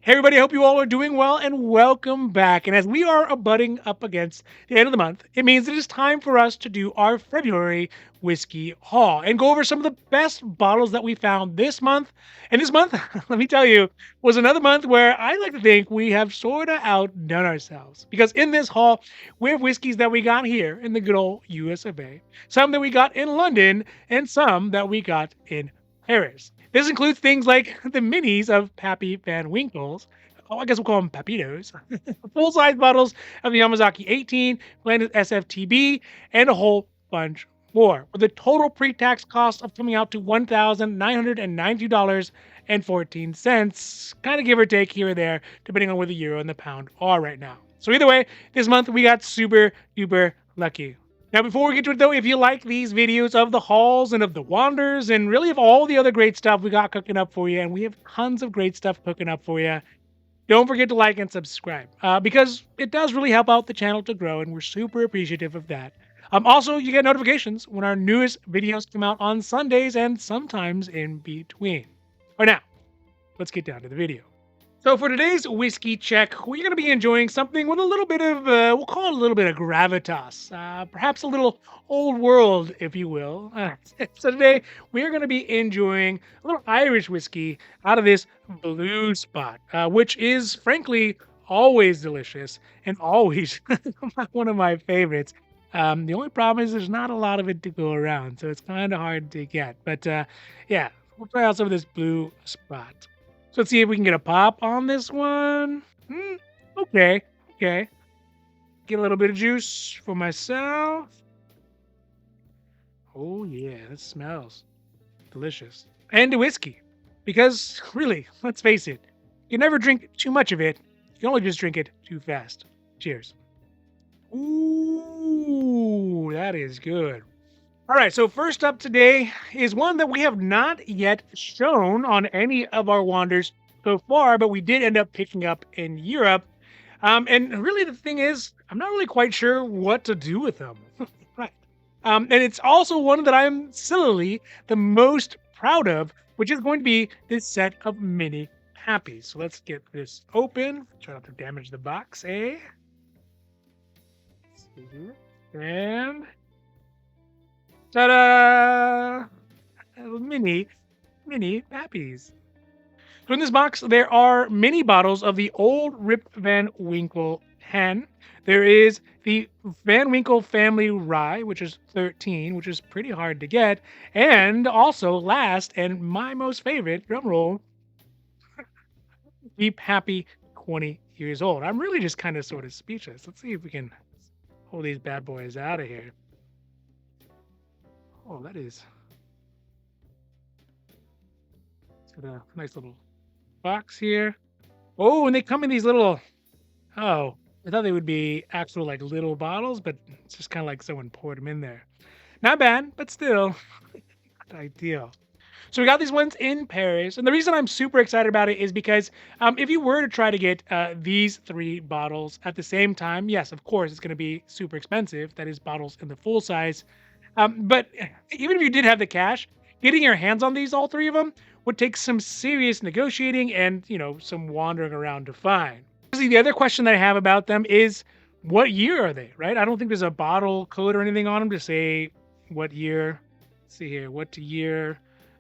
Hey, everybody, I hope you all are doing well and welcome back. And as we are abutting up against the end of the month, it means it is time for us to do our February whiskey haul and go over some of the best bottles that we found this month. And this month, let me tell you, was another month where I like to think we have sort of outdone ourselves. Because in this haul, we have whiskeys that we got here in the good old US of A, some that we got in London, and some that we got in Paris. This includes things like the minis of Pappy Van Winkles. Oh, I guess we'll call them Papitos. Full-size bottles of the Yamazaki 18, Blantons SFTB, and a whole bunch more. With a total pre-tax cost of coming out to $1,992.14, kind of give or take here or there, depending on where the euro and the pound are right now. So either way, this month we got super duper lucky. Now, before we get to it, though, if you like these videos of the hauls and of the wanders and really of all the other great stuff we got cooking up for you, and we have tons of great stuff cooking up for you, don't forget to like and subscribe because it does really help out the channel to grow, and we're super appreciative of that. Also, you get notifications when our newest videos come out on Sundays and sometimes in between. All right, now, let's get down to the video. So for today's whiskey check, we're going to be enjoying something with a little bit of, we'll call it a little bit of gravitas, perhaps a little old world, if you will. So today, we're going to be enjoying a little Irish whiskey out of this Blue Spot, which is, frankly, always delicious and always one of my favorites. The only problem is there's not a lot of it to go around, so it's kind of hard to get. But yeah, we'll try out some of this Blue Spot. So let's see if we can get a pop on this one. Okay. Get a little bit of juice for myself. Oh yeah, that smells delicious. And the whiskey. Because really, let's face it, you never drink too much of it. You can only just drink it too fast. Cheers. Ooh, that is good. All right, so first up today is one that we have not yet shown on any of our wanders so far, but we did end up picking up in Europe. And really the thing is, I'm not really quite sure what to do with them. Right. And it's also one that I'm similarly the most proud of, which is going to be this set of mini Pappies. So let's get this open. Try not to damage the box, eh? Let's see here. And ta-da! Mini Pappies. So in this box, there are mini bottles of the Old Rip Van Winkle 10. There is the Van Winkle Family Rye, which is 13, which is pretty hard to get. And also last, and my most favorite, drum roll, Deep Happy 20 years old. I'm really just kind of sort of speechless. Let's see if we can pull these bad boys out of here. Oh, that is. It's got a nice little box here. Oh, and they come in these little. Oh, I thought they would be actual like little bottles, but it's just kind of like someone poured them in there. Not bad, but still not ideal. So we got these ones in Paris, and the reason I'm super excited about it is because if you were to try to get these 3 bottles at the same time, yes, of course, it's going to be super expensive. That is bottles in the full size. But even if you did have the cash, getting your hands on these, all 3 of them, would take some serious negotiating and, some wandering around to find. See, the other question that I have about them is, what year are they, right? I don't think there's a bottle code or anything on them to say what year. Let's see here, what year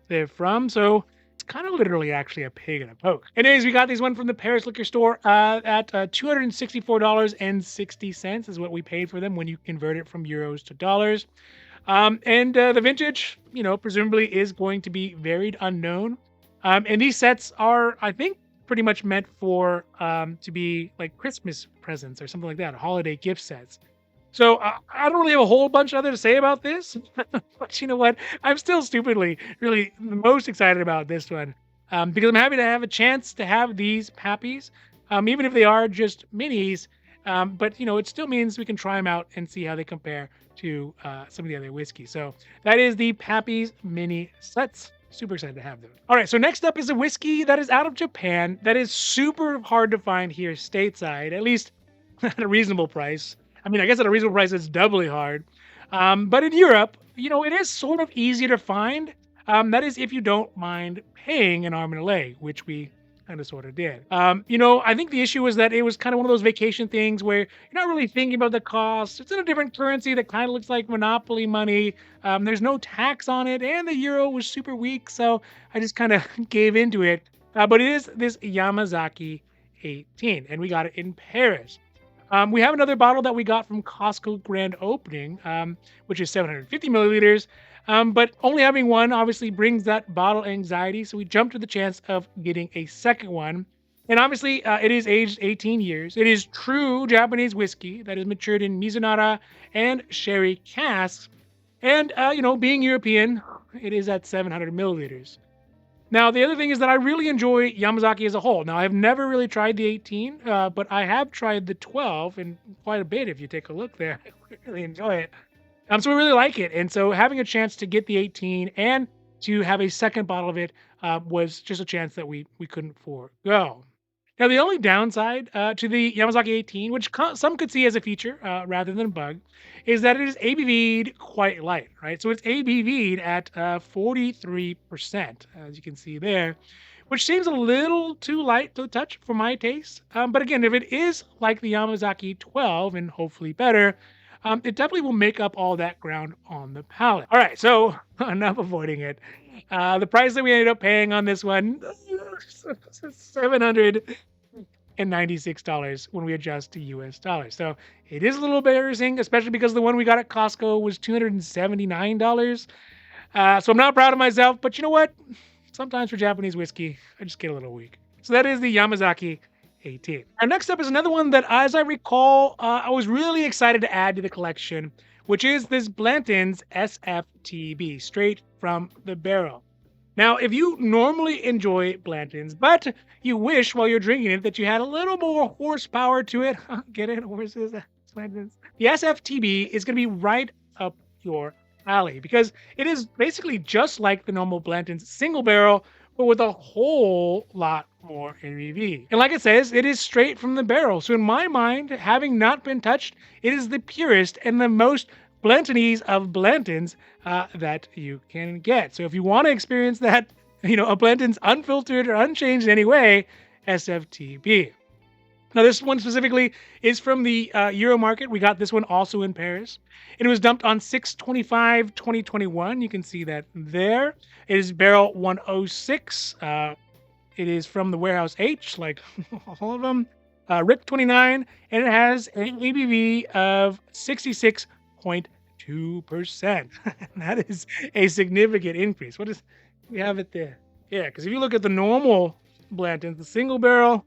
they're from. So it's kind of literally actually a pig and a poke. Anyways, we got these one from the Paris liquor store at $264.60 is what we paid for them when you convert it from euros to dollars. And the vintage, presumably is going to be varied unknown. And these sets are, I think, pretty much meant for to be like Christmas presents or something like that, holiday gift sets. So I don't really have a whole bunch other to say about this, but you know what? I'm still stupidly really the most excited about this one because I'm happy to have a chance to have these Pappies, even if they are just minis. But it still means we can try them out and see how they compare to some of the other whiskey. So that is the Pappies mini sets. Super excited to have them. All right, so next up is a whiskey that is out of Japan that is super hard to find here stateside, at least at a reasonable price. I mean, I guess at a reasonable price, it's doubly hard. But in Europe, it is sort of easy to find. That is if you don't mind paying an arm and a leg, which we kind of sort of did. I think the issue was that it was kind of one of those vacation things where you're not really thinking about the cost. It's in a different currency that kind of looks like monopoly money. There's no tax on it, and the euro was super weak, so I just kind of gave into it. But it is this Yamazaki 18, and we got it in Paris. We have another bottle that we got from Costco Grand Opening, which is 750 milliliters. But only having one obviously brings that bottle anxiety, so we jumped to the chance of getting a second one. And obviously, it is aged 18 years. It is true Japanese whiskey that is matured in Mizunara and sherry casks. And, being European, it is at 700 milliliters. Now, the other thing is that I really enjoy Yamazaki as a whole. Now, I've never really tried the 18, but I have tried the 12 and quite a bit if you take a look there. I really enjoy it. So we really like it. And so having a chance to get the 18 and to have a second bottle of it was just a chance that we couldn't forego. Now, the only downside to the Yamazaki 18, which some could see as a feature rather than a bug, is that it is ABV'd quite light, right? So it's ABV'd at 43%, as you can see there, which seems a little too light to the touch for my taste. But again, if it is like the Yamazaki 12 and hopefully better, it definitely will make up all that ground on the palate. All right, so enough avoiding it. The price that we ended up paying on this one, $796 when we adjust to US dollars. So it is a little embarrassing, especially because the one we got at Costco was $279. So I'm not proud of myself, but you know what? Sometimes for Japanese whiskey, I just get a little weak. So that is the Yamazaki 18. Our next up is another one that, as I recall, I was really excited to add to the collection, which is this Blantons SFTB, straight from the barrel. Now, if you normally enjoy Blantons, but you wish while you're drinking it that you had a little more horsepower to it, get it, horses, Blantons. The SFTB is going to be right up your alley because it is basically just like the normal Blantons single barrel, but with a whole lot more ABV. And like it says, it is straight from the barrel. So in my mind, having not been touched, it is the purest and the most Blantonese of Blantons that you can get. So if you want to experience that, a Blanton's unfiltered or unchanged in any way, SFTB. Now, this one specifically is from the Euro market. We got this one also in Paris. It was dumped on 6/25/2021. You can see that there. It is barrel 106. It is from the Warehouse H, like all of them. RIP 29, and it has an ABV of 66.2%. That is a significant increase. We have it there? Yeah, because if you look at the normal Blanton, the single barrel,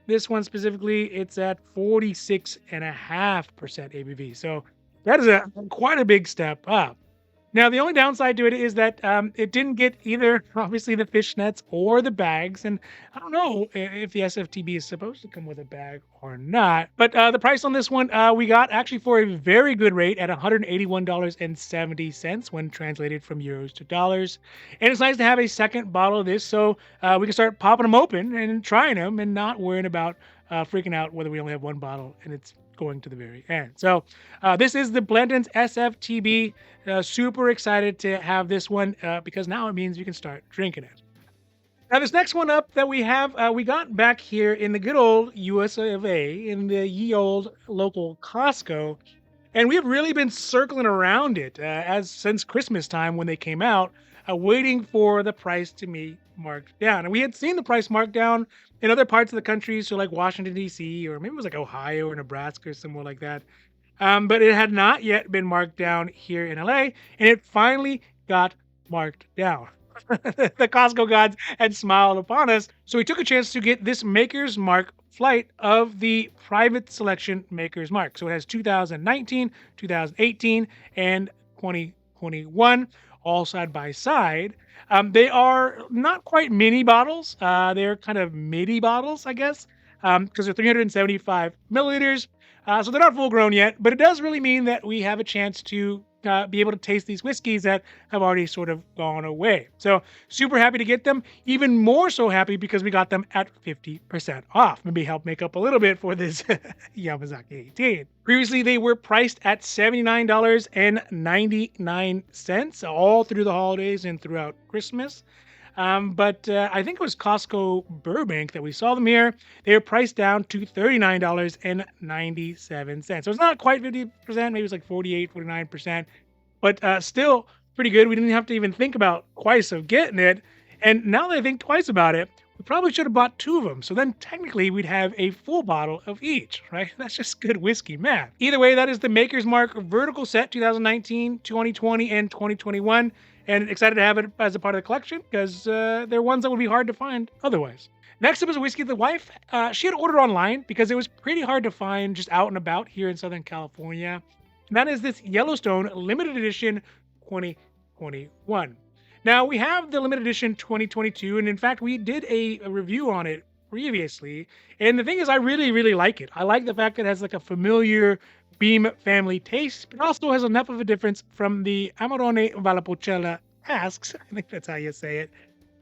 this one specifically, it's at 46.5% ABV. So that is quite a big step up. Now, the only downside to it is that it didn't get either, obviously, the fishnets or the bags. And I don't know if the SFTB is supposed to come with a bag or not. But the price on this one, we got actually for a very good rate at $181.70 when translated from euros to dollars. And it's nice to have a second bottle of this so we can start popping them open and trying them and not worrying about freaking out whether we only have one bottle and it's going to the very end. So this is the Blantons SFTB. Super excited to have this one because now it means you can start drinking it. Now this next one up that we have, we got back here in the good old US of A, in the ye old local Costco, and we have really been circling around it since Christmas time when they came out, waiting for the price to be marked down. And we had seen the price marked down in other parts of the country, so like Washington, D.C., or maybe it was like Ohio or Nebraska or somewhere like that. But it had not yet been marked down here in LA, and it finally got marked down. The Costco gods had smiled upon us, so we took a chance to get this Maker's Mark flight of the private selection Maker's Mark. So it has 2019, 2018, and 2021 all side by side. They are not quite mini bottles. They're kind of midi bottles, I guess, because they're 375 milliliters. So they're not full grown yet, but it does really mean that we have a chance to be able to taste these whiskeys that have already sort of gone away. So super happy to get them. Even more so happy because we got them at 50% off. Maybe help make up a little bit for this Yamazaki 18. Previously, they were priced at $79.99 all through the holidays and throughout Christmas. But I think it was Costco Burbank that we saw them here. They were priced down to $39.97. So it's not quite 50%, maybe it's like 48, 49%, but still pretty good. We didn't have to even think about twice of getting it. And now that I think twice about it, we probably should have bought two of them. So then technically we'd have a full bottle of each, right? That's just good whiskey math. Either way, that is the Maker's Mark Vertical Set 2019, 2020, and 2021. And excited to have it as a part of the collection because they're ones that would be hard to find otherwise. Next up is a whiskey the wife, she had ordered online because it was pretty hard to find just out and about here in Southern California. And that is this Yellowstone limited edition 2021. Now, we have the limited edition 2022, and in fact, we did a review on it previously. And the thing is, I really, really like it. I like the fact that it has like a familiar Beam family taste, but also has enough of a difference from the Amarone Valpolicella asks, I think that's how you say it,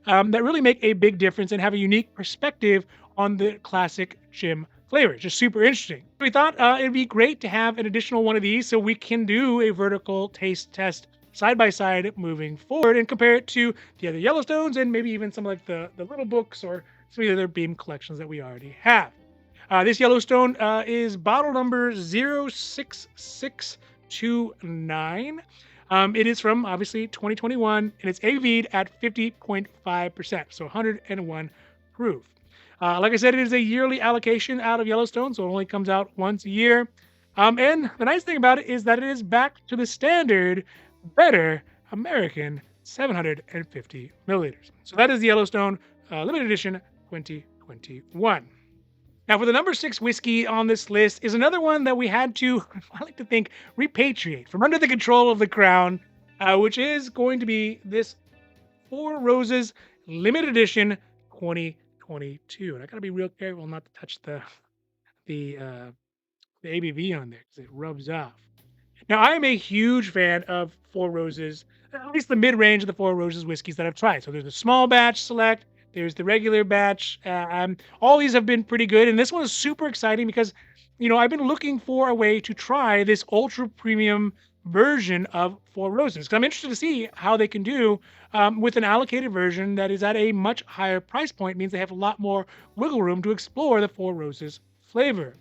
that really make a big difference and have a unique perspective on the classic gym flavor. Just super interesting. We thought it'd be great to have an additional one of these so we can do a vertical taste test side by side moving forward and compare it to the other Yellowstones and maybe even some like the little books or some of the other Beam collections that we already have. This Yellowstone is bottle number 06629. It is from obviously 2021 and it's ABV'd at 50.5%, so 101 proof. Like I said, it is a yearly allocation out of Yellowstone, so it only comes out once a year. And the nice thing about it is that it is back to the standard better American 750 milliliters. So that is the Yellowstone limited edition 2021. Now, for the number 6 whiskey on this list is another one that we had to, I like to think, repatriate from under the control of the crown, which is going to be this Four Roses limited edition 2022. And I gotta be real careful not to touch the ABV on there because it rubs off. Now, I am a huge fan of Four Roses, at least the mid-range of the Four Roses whiskeys that I've tried. So there's a small batch select, there's the regular batch. All these have been pretty good, and this one is super exciting because, I've been looking for a way to try this ultra premium version of Four Roses because I'm interested to see how they can do with an allocated version that is at a much higher price point. It means they have a lot more wiggle room to explore the Four Roses flavor.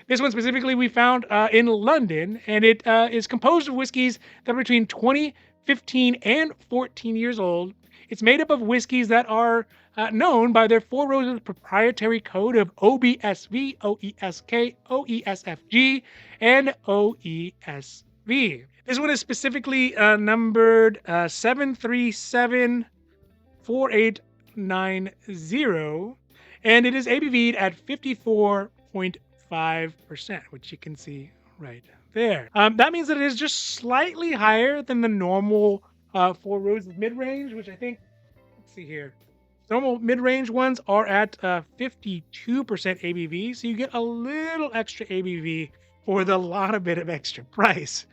This one specifically we found in London, and it is composed of whiskeys that are between 20, 15, and 14 years old. It's made up of whiskeys that are known by their Four Roses proprietary code of OBSV, OESK, OESFG, and OESV. This one is specifically numbered 7374890, and it is ABV'd at 54.5%, which you can see right there. That means that it is just slightly higher than the normal Four Roses mid-range, which I think, let's see here. Normal mid-range ones are at 52% ABV, so you get a little extra ABV for the lot bit of extra price.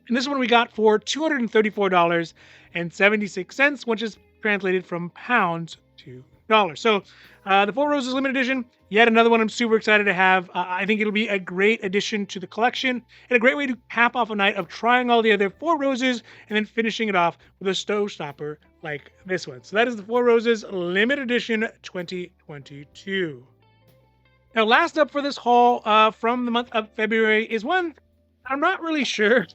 And this one we got for $234.76, which is translated from pounds to dollars. So the Four Roses limited edition, yet another one I'm super excited to have. I think it'll be a great addition to the collection and a great way to cap off a night of trying all the other Four Roses and then finishing it off with a showstopper like this one. So that is the Four Roses limited edition 2022. Now, last up for this haul from the month of February is one I'm not really sure,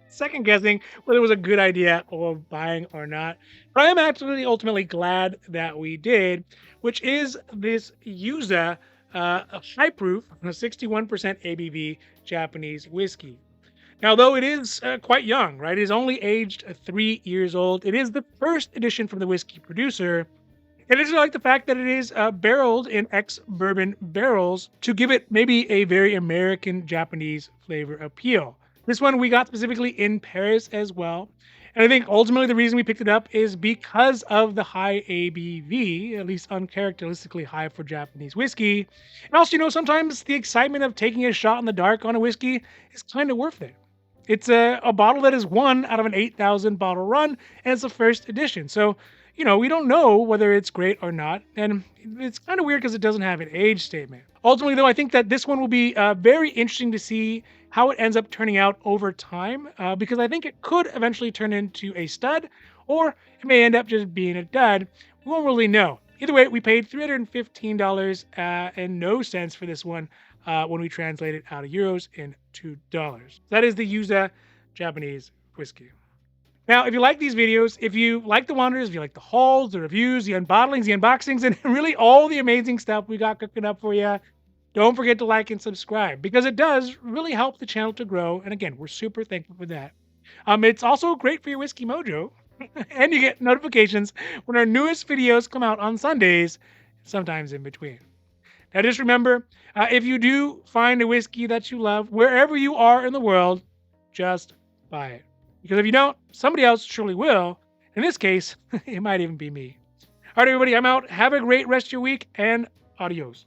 second guessing whether it was a good idea of buying or not. But I am actually ultimately glad that we did, which is this Yuza high proof, 61% ABV Japanese whiskey. Now, though it is quite young, right? It is only aged 3 years old. It is the first edition from the whiskey producer. And I just like the fact that it is barreled in ex-bourbon barrels to give it maybe a very American Japanese flavor appeal. This one we got specifically in Paris as well. And I think ultimately the reason we picked it up is because of the high ABV, at least uncharacteristically high for Japanese whiskey. And also, sometimes the excitement of taking a shot in the dark on a whiskey is kind of worth it. It's a bottle that is one out of an 8,000 bottle run, and it's the first edition. So, we don't know whether it's great or not. And it's kind of weird because it doesn't have an age statement. Ultimately, though, I think that this one will be very interesting to see how it ends up turning out over time, because I think it could eventually turn into a stud, or it may end up just being a dud, We won't really know. Either way, we paid $315 and no cents for this one when we translate it out of euros into dollars. That is the Yuza Japanese whiskey. Now, if you like these videos, if you like the wonders, if you like the hauls, the reviews, the unbottlings, the unboxings, and really all the amazing stuff we got cooking up for you, don't forget to like and subscribe because it does really help the channel to grow. And again, we're super thankful for that. It's also great for your Whiskey Mojo, and you get notifications when our newest videos come out on Sundays, sometimes in between. Now, just remember, if you do find a whiskey that you love, wherever you are in the world, just buy it. Because if you don't, somebody else surely will. In this case, it might even be me. All right, everybody, I'm out. Have a great rest of your week, and adios.